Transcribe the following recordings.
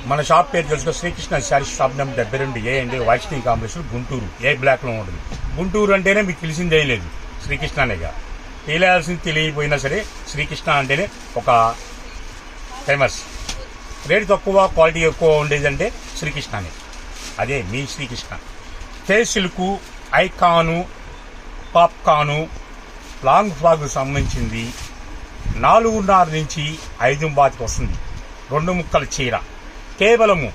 మన షాప్ పేరు తెలుసుకో శ్రీకృష్ణ శారీస్ షాప్ నెంబర్ 72 ఏ అండి వైష్ణవి కాంప్లెక్స్ గుంటూరు ఏ బ్లాక్ లో ఉంటుంది. గుంటూరు అంటేనే మీకు తెలిసిందేం లేదు, శ్రీకృష్ణనేగా. తెలియాల్సింది తెలియపోయినా సరే శ్రీకృష్ణ అంటేనే ఒక ఫేమస్. రేటు తక్కువ క్వాలిటీ ఎక్కువ ఉండేదంటే శ్రీకృష్ణనే, అదే మీ శ్రీకృష్ణ. ఫేస్ సిల్క్, ఐకాను, పాప్కాను, లాంగ్ ఫ్రాక్ సంబంధించింది 4.5 నుంచి 5 బాతికి వస్తుంది. 2 ముక్కల చీర కేవలము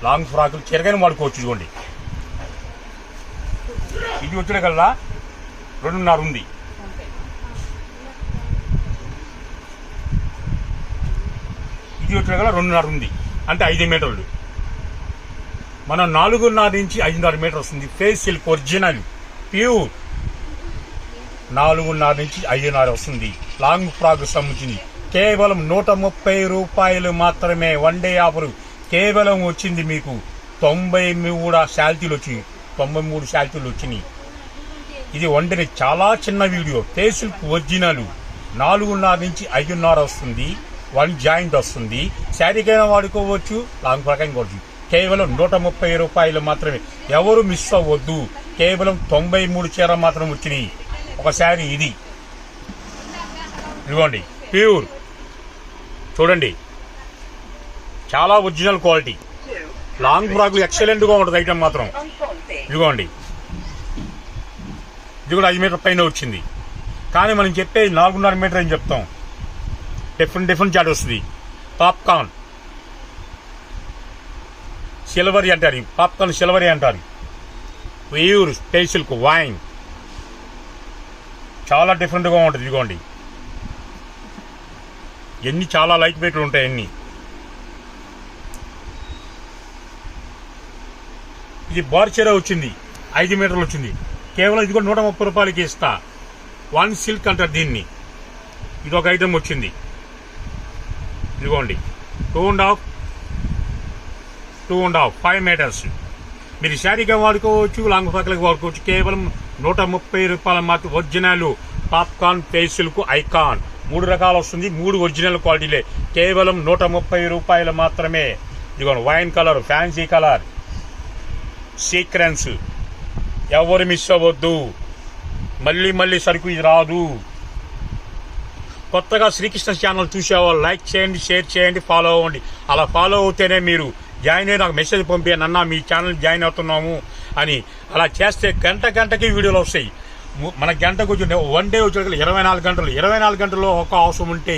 లాంగ్ ఫ్రాకులు చీరగానే వాడుకోవచ్చు. ఇదిగోండి, ఇది వచ్చిన కల్లా 2.5 ఉంది. ఇది వచ్చిన కల్లా 2.5 ఉంది, అంటే 5 మీటర్లు. మనం 4.5 నుంచి 5.5 మీటర్ వస్తుంది. ఫేస్ సిల్క్ ఒరిజినల్ ప్యూర్ 4.5 నుంచి 5.5 వస్తుంది. లాంగ్ ఫ్రాక్ సంబంధించింది కేవలం 130 రూపాయలు మాత్రమే. 1 డే ఆఫర్ కేవలం వచ్చింది మీకు 93 శాల్తీలు వచ్చినాయి. 93 శాల్తీలు వచ్చినాయి. ఇది వండిన చాలా చిన్న వీడియో. ఫేస్ సిల్క్ ఒరిజినల్ 4.5 నుంచి 5.5 వస్తుంది. 1 జాయింట్ వస్తుంది. శారీకైనా వాడుకోవచ్చు, లాంగ్ ఫ్రాక్ అయినా వాడుకోవచ్చు. కేవలం 130 రూపాయలు మాత్రమే. ఎవరు మిస్ అవ్వద్దు. కేవలం 93 చీర మాత్రం వచ్చినాయి. ఒక శారీ ఇది, ఇదిగోండి ప్యూర్. చూడండి, చాలా ఒరిజినల్ క్వాలిటీ. లాంగ్ ఫ్రాక్లు ఎక్సలెంట్ గా ఉంటుంది ఐటమ్ మాత్రం. ఇదిగోండి, ఇది కూడా 5 మీటర్ పైన వచ్చింది. కానీ మనం చెప్పేది 4.5 మీటర్ అని చెప్తాం. డిఫరెంట్ చాట్ వస్తుంది. పాప్కార్న్ సిల్వరీ అంటారు, పాప్కార్న్ సిల్వరీ అంటారు. ప్యూర్ ఫేస్ సిల్క్ వైన్ చాలా డిఫరెంట్గా ఉంటుంది. ఇదిగోండి, ఎన్ని చాలా లైట్ వెయిట్లు ఉంటాయి. ఎన్ని ఇది బార్ చీర వచ్చింది, 5 మీటర్లు వచ్చింది. కేవలం ఇది కూడా 130 రూపాయలకి ఇస్తా. 1 సిల్క్ అంటారు దీన్ని. ఇది ఒక ఐటమ్ వచ్చింది. ఇదిగోండి 2.5 5 మీటర్స్. మీరు శారీగా వాడుకోవచ్చు, లాంగ్ ఫ్రాక్లకు వాడుకోవచ్చు. కేవలం 130 రూపాయల మాత్రం. Original popcorn, face silk, icon 3 రకాలు వస్తుంది. 3 ఒరిజినల్ క్వాలిటీలే. కేవలం 130 రూపాయలు మాత్రమే. ఇదిగోండి, wine colour, fancy colour, sequence. ఎవరు మిస్ అవ్వద్దు. మళ్ళీ సరుకు ఇది రాదు. కొత్తగా శ్రీకృష్ణ ఛానల్ చూసేవాళ్ళు లైక్ చేయండి, షేర్ చేయండి, ఫాలో అవ్వండి. అలా ఫాలో అవుతేనే మీరు జాయిన్ అయ్యి నాకు మెసేజ్ పంపించండి, అన్న మీ ఛానల్ జాయిన్ అవుతున్నాము అని. అలా చేస్తే గంటకి వీడియోలు వస్తాయి. మన గంటకు వచ్చి 1 డే వచ్చే 24 గంటలు. 24 గంటల్లో ఒక అవసరం ఉంటే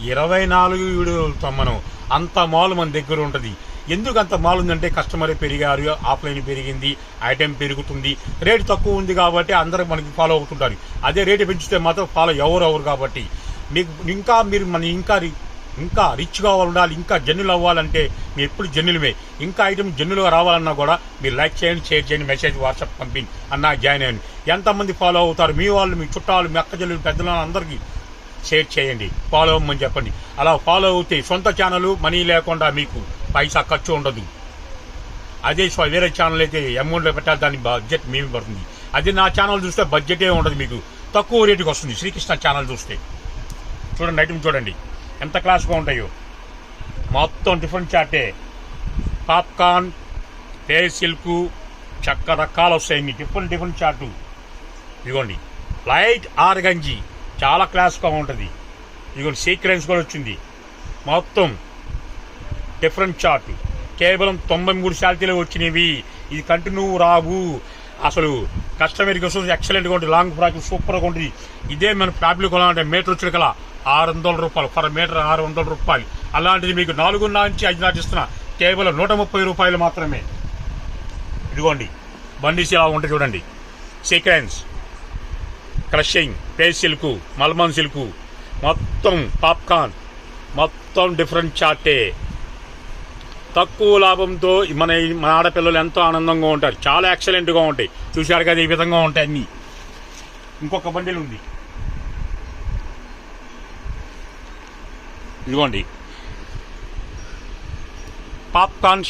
24 వీడియోలతో మనం అంత మాల్ మన దగ్గర ఉంటుంది. ఎందుకు అంత మాల్ ఉందంటే కస్టమర్ పెరిగారు, ఆఫ్లైన్ పెరిగింది, ఐటెం పెరుగుతుంది, రేటు తక్కువ ఉంది కాబట్టి అందరూ మనకి ఫాలో అవుతుంటారు. అదే రేటు పెంచితే మాత్రం ఫాలో ఎవరు కాబట్టి మీకు ఇంకా రిచ్ కావాలండాలి, ఇంకా జన్నులు అవ్వాలంటే మీరు ఎప్పుడు జన్నులమే. ఇంకా ఐటమ్ జన్నులుగా రావాలన్నా కూడా మీరు లైక్ చేయండి, షేర్ చేయండి, మెసేజ్ వాట్సాప్ పంపించి అన్నా జాయిన్ అయ్యండి. ఎంతమంది ఫాలో అవుతారు? మీ వాళ్ళు, మీ చుట్టాలు, మీ అక్క చెల్లెలు, పెద్దలు అందరికీ షేర్ చేయండి, ఫాలో అవ్వమని చెప్పండి. అలా ఫాలో అవుతే సొంత ఛానల్, మనీ లేకుండా మీకు పైసా ఖర్చు ఉండదు. అదే వేరే ఛానల్ అయితే అమౌంట్లో పెట్టాలి, దాని బడ్జెట్ మేము పడుతుంది. అదే నా ఛానల్ చూస్తే బడ్జెటే ఉండదు, మీకు తక్కువ రేటుకి వస్తుంది. శ్రీకృష్ణ ఛానల్ చూస్తే చూడండి, ఐటమ్ చూడండి ఎంత క్లాస్గా ఉంటాయో. మొత్తం డిఫరెంట్ చాటే. పాప్కార్న్, ఫేస్ సిల్క్ రకాలు వస్తాయి. మీ డిఫరెంట్ చాటు. ఇదిగోండి, లైట్ ఆర్గంజీ చాలా క్లాస్గా ఉంటుంది. ఇదిగోండి, సీక్వెన్స్ కూడా వచ్చింది. మొత్తం డిఫరెంట్ చార్ట్. కేవలం 93 శాల్తీలు వచ్చినవి. ఇది కంటిన్యూ రావు. అసలు కస్టమర్కి వస్తుంది. ఎక్సలెంట్గా ఉంటుంది. లాంగ్ ఫ్రాక్ సూపర్గా ఉంటుంది. ఇదే మన ఫ్యాబ్రిక్ కొనాలంటే మీటర్ వచ్చిన కల 600 రూపాయలు పర్ మీటర్, 600 రూపాయలు. అలాంటిది మీకు 4.5 నుంచి 5 ఇస్తున్నా. కేవలం 130 రూపాయలు మాత్రమే. ఇదిగోండి, బండిస్ ఇలా ఉంటుంది చూడండి. సీక్వెన్స్, క్రషింగ్, ఫేస్ సిల్క్, మల్మన్ సిల్క్, మొత్తం పాప్కార్న్, మొత్తం డిఫరెంట్ చార్టే. తక్కువ లాభంతో మన ఆడపిల్లలు ఎంతో ఆనందంగా ఉంటారు. చాలా ఎక్సలెంట్గా ఉంటాయి. చూశారు కదా, ఈ విధంగా ఉంటాయి అన్నీ. ఇంకొక బండిల్ ఉంది, ఇదిగోండి. పాప్కార్న్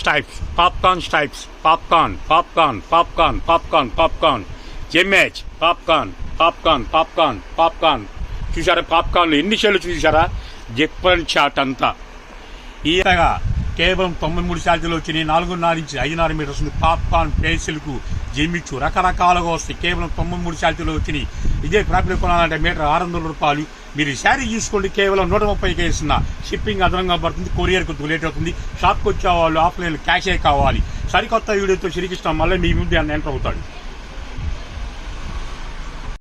జెమ్మెచ్ పాప్కార్న్ చూసారా? పాప్కార్న్లు ఎన్ని షేర్లు చూసారా? డిఫరెంట్ చాట్ అంతా. ఈగా కేవలం 93 ఛార్జీలు వచ్చినాయి. 4.5 ఇంచ్ 5.5 మీటర్స్ ఉంది. పాప్కార్న్, పేసిల్కు, జిమ్మిచ్చు రకరకాలుగా వస్తాయి. కేవలం 93 ఛార్జీలు వచ్చినాయి. ఇదే ఫ్యాబ్రిక్ కొనాలంటే మీటర్ 600 రూపాయలు. మీరు శారీ తీసుకోండి, కేవలం 130కి ఇస్తున్నా. షిప్పింగ్ అదనంగా పడుతుంది, కొరియర్ కొద్దిగా లేట్ అవుతుంది. షాప్కి వచ్చే వాళ్ళు ఆఫ్లైన్ క్యాషే కావాలి. సరికొత్త వీడియోతో శ్రీకృష్ణ మళ్ళీ మీ ముందు ఎంటర్ అవుతాడు.